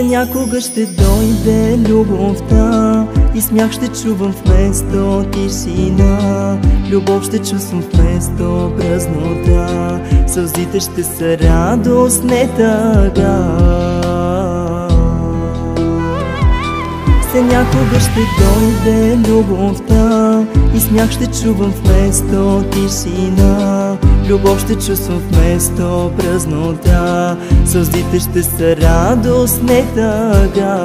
някога ще дойде любовта и смях ще чувам вместо тишина. Любов ще чувствам вместо празнота. Сълзите ще са радост, не тъга. Все някога ще дойде любовта и смях ще чувам вместо тишина. Любов ще чувствам вместо празнота. Сълзите ще са радост, не тъга.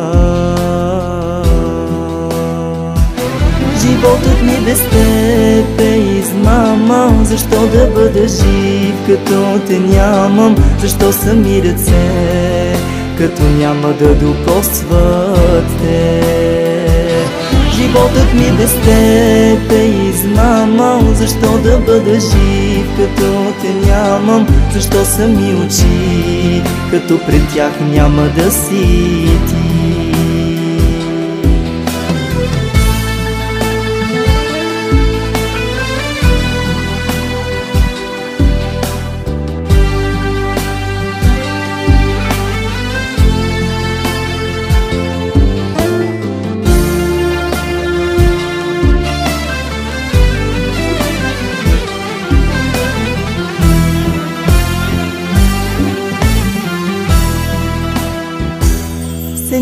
Животът ми без теб е измама. Защо да бъда жив, като те нямам? Защо са ми ръце, като няма да докосват те? Животът ми без теб е измама. Защо да бъда жив, като те нямам? Защо са ми очи, като пред тях няма да си ти?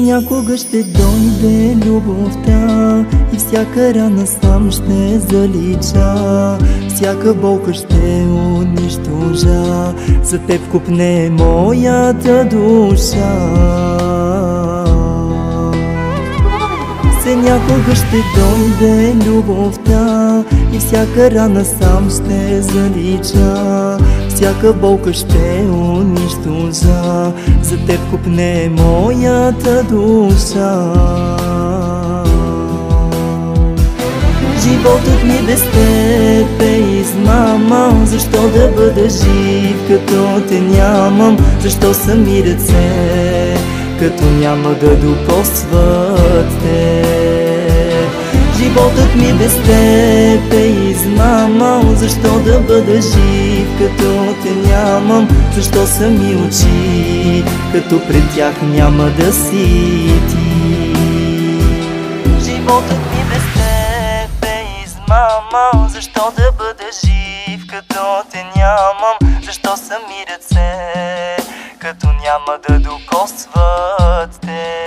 Някога ще дойде любовта и всяка рана сам ще залича. Всяка болка ще унищожа. За теб купне моята душа. Все някога ще дойде любовта и всяка рана сам ще залича. Всяка болка ще унищожа. За теб купне моята душа. Животът ми без теб е измама. Защо да бъда жив, като те нямам? Защо са ми ръце, като няма да докосват те? Животът ми без теб е измама. Защо да бъда жив, като те нямам? Защо са ми очи, като пред тях няма да си ти? Животът ми без теб е измама. Защо да бъда жив, като те нямам? Защо са ми ръце, като няма да докосват те?